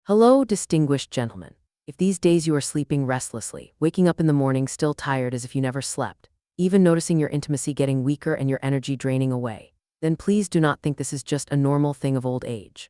Hello, distinguished gentlemen. If these days you are sleeping restlessly, waking up in the morning still tired as if you never slept, even noticing your intimacy getting weaker and your energy draining away, then please do not think this is just a normal thing of old age.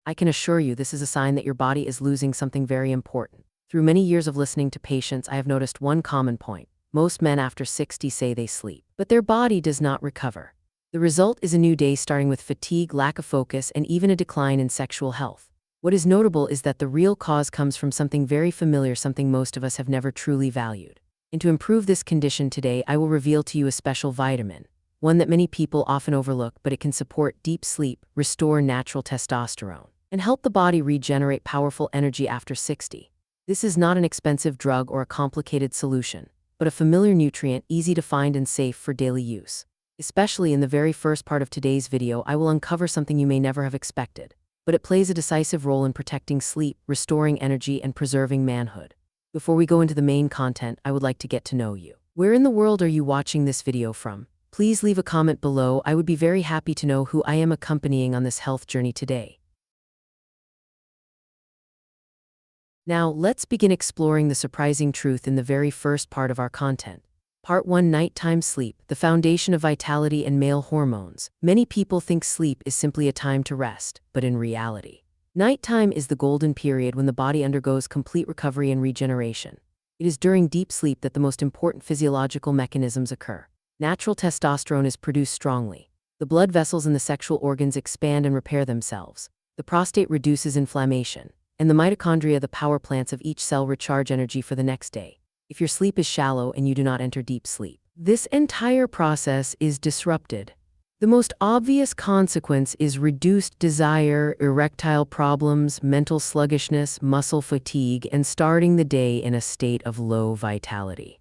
I can assure you this is a sign that your body is losing something very important. Through many years of listening to patients, I have noticed one common point. Most men after 60 say they sleep, but their body does not recover. The result is a new day starting with fatigue, lack of focus, and even a decline in sexual health. What is notable is that the real cause comes from something very familiar, something most of us have never truly valued. And to improve this condition today, I will reveal to you a special vitamin, one that many people often overlook, but it can support deep sleep, restore natural testosterone, and help the body regenerate powerful energy after 60. This is not an expensive drug or a complicated solution, but a familiar nutrient easy to find and safe for daily use. Especially in the very first part of today's video, I will uncover something you may never have expected, but it plays a decisive role in protecting sleep, restoring energy, and preserving manhood. Before we go into the main content, I would like to get to know you. Where in the world are you watching this video from? Please leave a comment below. I would be very happy to know who I am accompanying on this health journey today. Now, let's begin exploring the surprising truth in the very first part of our content. Part 1: Nighttime Sleep, the foundation of vitality and male hormones. Many people think sleep is simply a time to rest, but in reality, nighttime is the golden period when the body undergoes complete recovery and regeneration. It is during deep sleep that the most important physiological mechanisms occur. Natural testosterone is produced strongly. The blood vessels in the sexual organs expand and repair themselves. The prostate reduces inflammation, and the mitochondria, the power plants of each cell, recharge energy for the next day. If your sleep is shallow and you do not enter deep sleep, this entire process is disrupted. The most obvious consequence is reduced desire, erectile problems, mental sluggishness, muscle fatigue, and starting the day in a state of low vitality.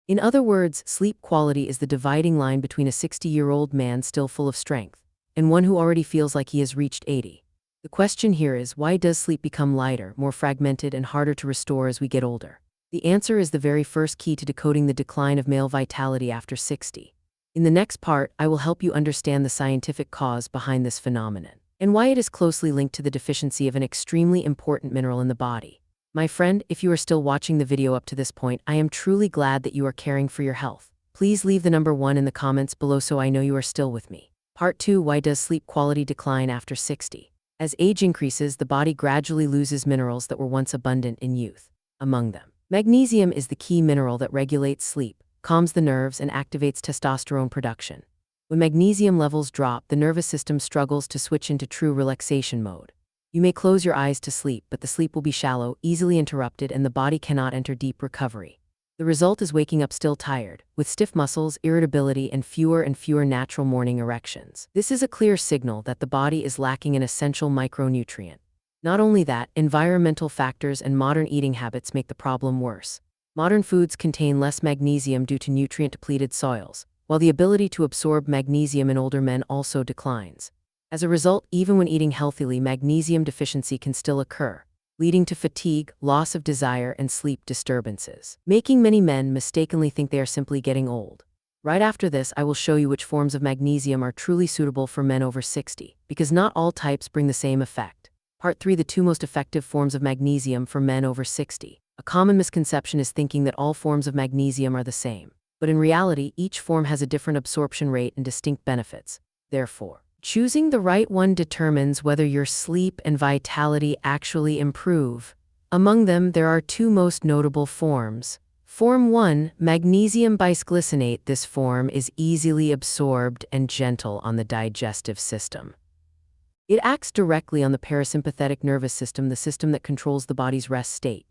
In other words, sleep quality is the dividing line between a 60-year-old man still full of strength and one who already feels like he has reached 80. The question here is, why does sleep become lighter, more fragmented, and harder to restore as we get older? The answer is the very first key to decoding the decline of male vitality after 60. In the next part, I will help you understand the scientific cause behind this phenomenon and why it is closely linked to the deficiency of an extremely important mineral in the body. My friend, if you are still watching the video up to this point, I am truly glad that you are caring for your health. Please leave the number 1 in the comments below so I know you are still with me. Part 2: Why does sleep quality decline after 60? As age increases, the body gradually loses minerals that were once abundant in youth. Among them, magnesium is the key mineral that regulates sleep, calms the nerves, and activates testosterone production. When magnesium levels drop, the nervous system struggles to switch into true relaxation mode. You may close your eyes to sleep, but the sleep will be shallow, easily interrupted, and the body cannot enter deep recovery. The result is waking up still tired, with stiff muscles, irritability, and fewer natural morning erections. This is a clear signal that the body is lacking an essential micronutrient. Not only that, environmental factors and modern eating habits make the problem worse. Modern foods contain less magnesium due to nutrient-depleted soils, while the ability to absorb magnesium in older men also declines. As a result, even when eating healthily, magnesium deficiency can still occur, leading to fatigue, loss of desire, and sleep disturbances, making many men mistakenly think they are simply getting old. Right after this, I will show you which forms of magnesium are truly suitable for men over 60, because not all types bring the same effect. Part 3: The 2 most effective forms of magnesium for men over 60. A common misconception is thinking that all forms of magnesium are the same. But in reality, each form has a different absorption rate and distinct benefits. Therefore, choosing the right one determines whether your sleep and vitality actually improve. Among them, there are 2 most notable forms. Form 1, magnesium bisglycinate. This form is easily absorbed and gentle on the digestive system. It acts directly on the parasympathetic nervous system, the system that controls the body's rest state.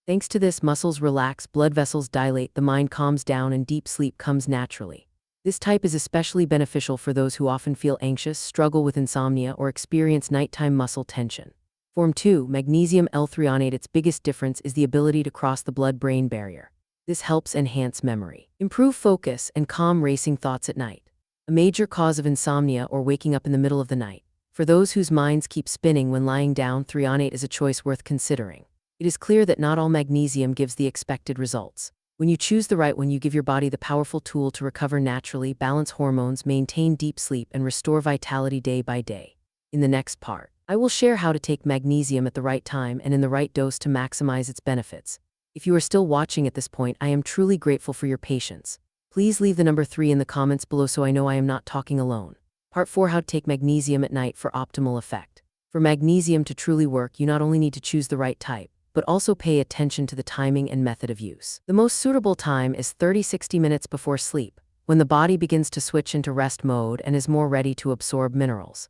Thanks to this, muscles relax, blood vessels dilate, the mind calms down, and deep sleep comes naturally. This type is especially beneficial for those who often feel anxious, struggle with insomnia, or experience nighttime muscle tension. Form 2, magnesium L-threonate. Its biggest difference is the ability to cross the blood-brain barrier. This helps enhance memory, improve focus, and calm racing thoughts at night. A major cause of insomnia or waking up in the middle of the night. For those whose minds keep spinning when lying down, threonate is a choice worth considering. It is clear that not all magnesium gives the expected results. When you choose the right one, you give your body the powerful tool to recover naturally, balance hormones, maintain deep sleep, and restore vitality day by day. In the next part, I will share how to take magnesium at the right time and in the right dose to maximize its benefits. If you are still watching at this point, I am truly grateful for your patience. Please leave the number 3 in the comments below so I know I am not talking alone. Part 4: How to take magnesium at night for optimal effect. For magnesium to truly work, you not only need to choose the right type, but also pay attention to the timing and method of use. The most suitable time is 30-60 minutes before sleep, when the body begins to switch into rest mode and is more ready to absorb minerals.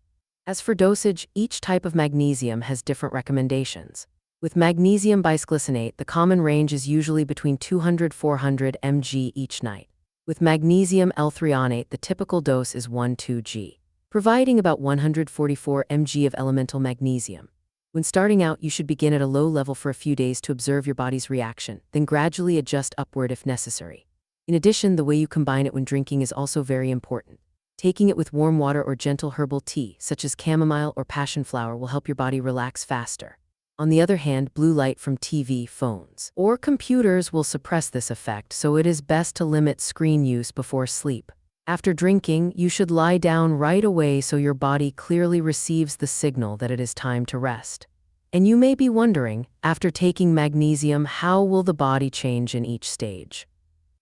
As for dosage, each type of magnesium has different recommendations. With magnesium bisglycinate, the common range is usually between 200-400 mg each night. With magnesium L-threonate, the typical dose is 1-2 g, providing about 144 mg of elemental magnesium. When starting out, you should begin at a low level for a few days to observe your body's reaction, then gradually adjust upward if necessary. In addition, the way you combine it when drinking is also very important. Taking it with warm water or gentle herbal tea, such as chamomile or passion flower, will help your body relax faster. On the other hand, blue light from TV, phones, or computers will suppress this effect, so it is best to limit screen use before sleep. After drinking, you should lie down right away so your body clearly receives the signal that it is time to rest. And you may be wondering, after taking magnesium, how will the body change in each stage?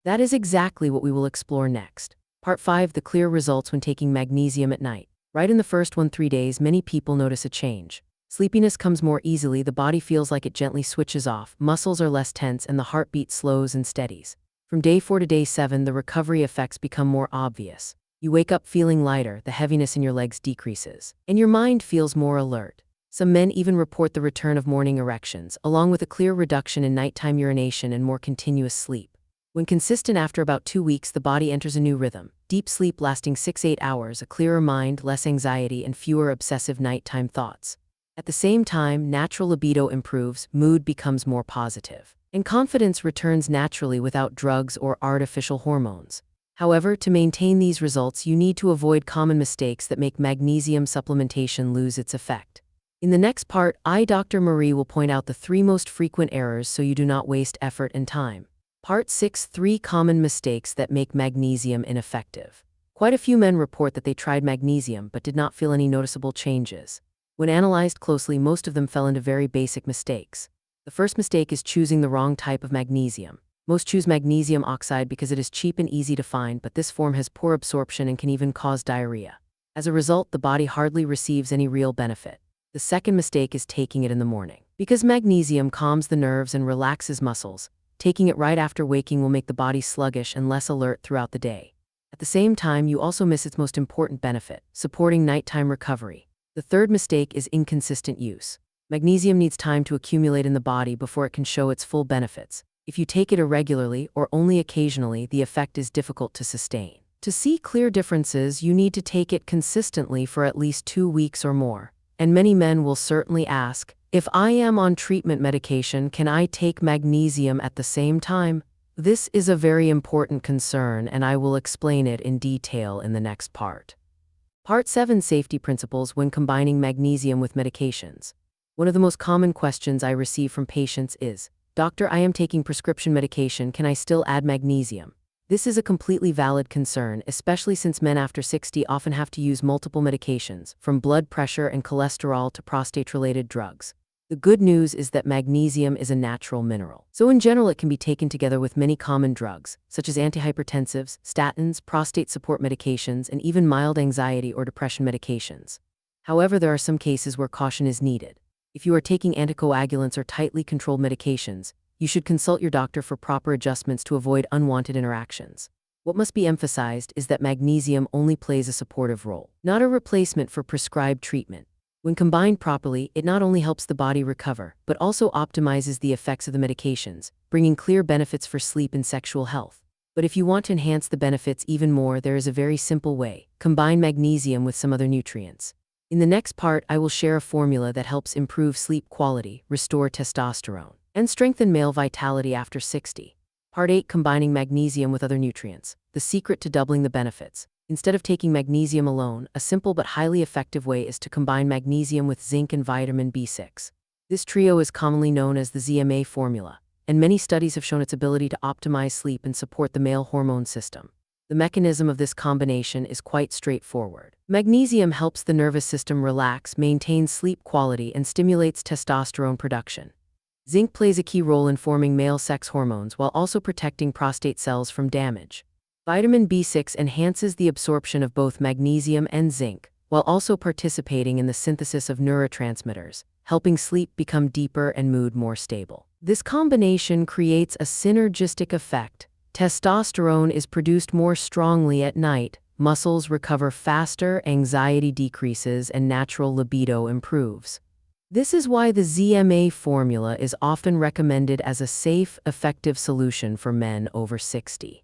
That is exactly what we will explore next. Part 5: The clear results when taking magnesium at night. Right in the first 3 days, many people notice a change. Sleepiness comes more easily, the body feels like it gently switches off, muscles are less tense, and the heartbeat slows and steadies. From day 4 to day 7, the recovery effects become more obvious. You wake up feeling lighter, the heaviness in your legs decreases, and your mind feels more alert. Some men even report the return of morning erections, along with a clear reduction in nighttime urination and more continuous sleep. When consistent, after about 2 weeks, the body enters a new rhythm: deep sleep lasting 6-8 hours, a clearer mind, less anxiety, and fewer obsessive nighttime thoughts. At the same time, natural libido improves, mood becomes more positive, and confidence returns naturally without drugs or artificial hormones. However, to maintain these results, you need to avoid common mistakes that make magnesium supplementation lose its effect. In the next part, Dr. Marie will point out the 3 most frequent errors so you do not waste effort and time. Part 6: 3 common mistakes that make magnesium ineffective. Quite a few men report that they tried magnesium but did not feel any noticeable changes. When analyzed closely, most of them fell into very basic mistakes. The first mistake is choosing the wrong type of magnesium. Most choose magnesium oxide because it is cheap and easy to find, but this form has poor absorption and can even cause diarrhea. As a result, the body hardly receives any real benefit. The second mistake is taking it in the morning. Because magnesium calms the nerves and relaxes muscles, taking it right after waking will make the body sluggish and less alert throughout the day. At the same time, you also miss its most important benefit: supporting nighttime recovery. The third mistake is inconsistent use. Magnesium needs time to accumulate in the body before it can show its full benefits. If you take it irregularly or only occasionally, the effect is difficult to sustain. To see clear differences, you need to take it consistently for at least 2 weeks or more. And many men will certainly ask, if I am on treatment medication, can I take magnesium at the same time? This is a very important concern, and I will explain it in detail in the next part. Part 7: Safety principles when combining magnesium with medications. One of the most common questions I receive from patients is, "Doctor, I am taking prescription medication, can I still add magnesium?" This is a completely valid concern, especially since men after 60 often have to use multiple medications, from blood pressure and cholesterol to prostate-related drugs. The good news is that magnesium is a natural mineral, so in general it can be taken together with many common drugs, such as antihypertensives, statins, prostate support medications, and even mild anxiety or depression medications. However, there are some cases where caution is needed. If you are taking anticoagulants or tightly controlled medications, you should consult your doctor for proper adjustments to avoid unwanted interactions. What must be emphasized is that magnesium only plays a supportive role, not a replacement for prescribed treatment. When combined properly, it not only helps the body recover, but also optimizes the effects of the medications, bringing clear benefits for sleep and sexual health. But if you want to enhance the benefits even more, there is a very simple way: combine magnesium with some other nutrients. In the next part, I will share a formula that helps improve sleep quality, restore testosterone, and strengthen male vitality after 60. Part 8: Combining magnesium with other nutrients. The secret to doubling the benefits. Instead of taking magnesium alone, a simple but highly effective way is to combine magnesium with zinc and vitamin B6. This trio is commonly known as the ZMA formula, and many studies have shown its ability to optimize sleep and support the male hormone system. The mechanism of this combination is quite straightforward. Magnesium helps the nervous system relax, maintains sleep quality, and stimulates testosterone production. Zinc plays a key role in forming male sex hormones while also protecting prostate cells from damage. Vitamin B6 enhances the absorption of both magnesium and zinc, while also participating in the synthesis of neurotransmitters, helping sleep become deeper and mood more stable. This combination creates a synergistic effect. Testosterone is produced more strongly at night, muscles recover faster, anxiety decreases, and natural libido improves. This is why the ZMA formula is often recommended as a safe, effective solution for men over 60.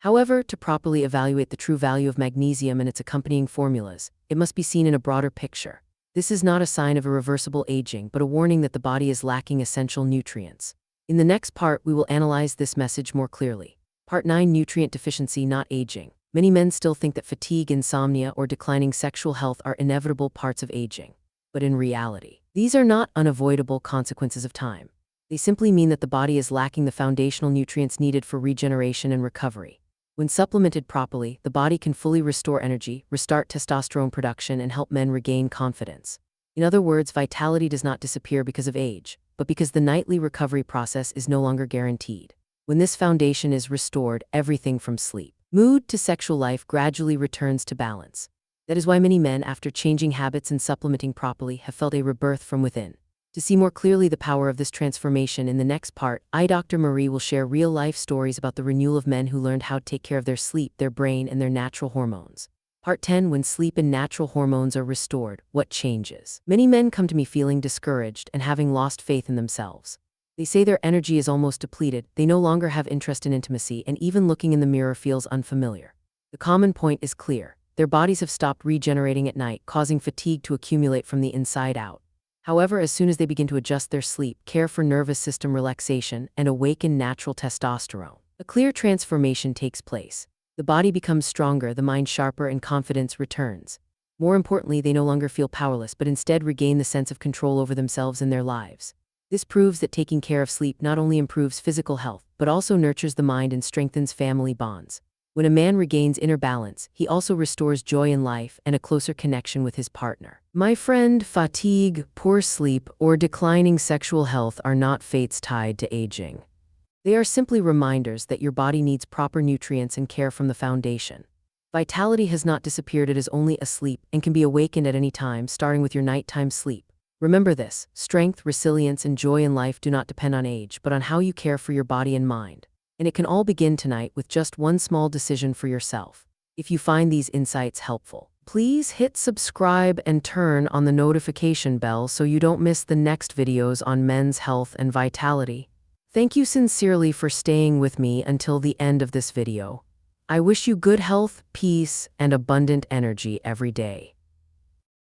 However, to properly evaluate the true value of magnesium and its accompanying formulas, it must be seen in a broader picture. This is not a sign of irreversible aging, but a warning that the body is lacking essential nutrients. In the next part, we will analyze this message more clearly. Part 9: Nutrient deficiency, not aging. Many men still think that fatigue, insomnia, or declining sexual health are inevitable parts of aging. But in reality, these are not unavoidable consequences of time. They simply mean that the body is lacking the foundational nutrients needed for regeneration and recovery. When supplemented properly, the body can fully restore energy, restart testosterone production, and help men regain confidence. In other words, vitality does not disappear because of age, but because the nightly recovery process is no longer guaranteed. When this foundation is restored, everything from sleep, mood to sexual life gradually returns to balance. That is why many men, after changing habits and supplementing properly, have felt a rebirth from within. To see more clearly the power of this transformation, in the next part, Dr. Marie will share real-life stories about the renewal of men who learned how to take care of their sleep, their brain, and their natural hormones. Part 10: When sleep and natural hormones are restored, what changes? Many men come to me feeling discouraged and having lost faith in themselves. They say their energy is almost depleted, they no longer have interest in intimacy, and even looking in the mirror feels unfamiliar. The common point is clear: their bodies have stopped regenerating at night, causing fatigue to accumulate from the inside out. However, as soon as they begin to adjust their sleep, care for nervous system relaxation, and awaken natural testosterone, a clear transformation takes place. The body becomes stronger, the mind sharper, and confidence returns. More importantly, they no longer feel powerless, but instead regain the sense of control over themselves and their lives. This proves that taking care of sleep not only improves physical health, but also nurtures the mind and strengthens family bonds. When a man regains inner balance, he also restores joy in life and a closer connection with his partner. My friend, fatigue, poor sleep, or declining sexual health are not fates tied to aging. They are simply reminders that your body needs proper nutrients and care from the foundation. Vitality has not disappeared, it is only asleep and can be awakened at any time, starting with your nighttime sleep. Remember this: strength, resilience, and joy in life do not depend on age, but on how you care for your body and mind. And it can all begin tonight with just one small decision for yourself. If you find these insights helpful, please hit subscribe and turn on the notification bell so you don't miss the next videos on men's health and vitality. Thank you sincerely for staying with me until the end of this video. I wish you good health, peace, and abundant energy every day.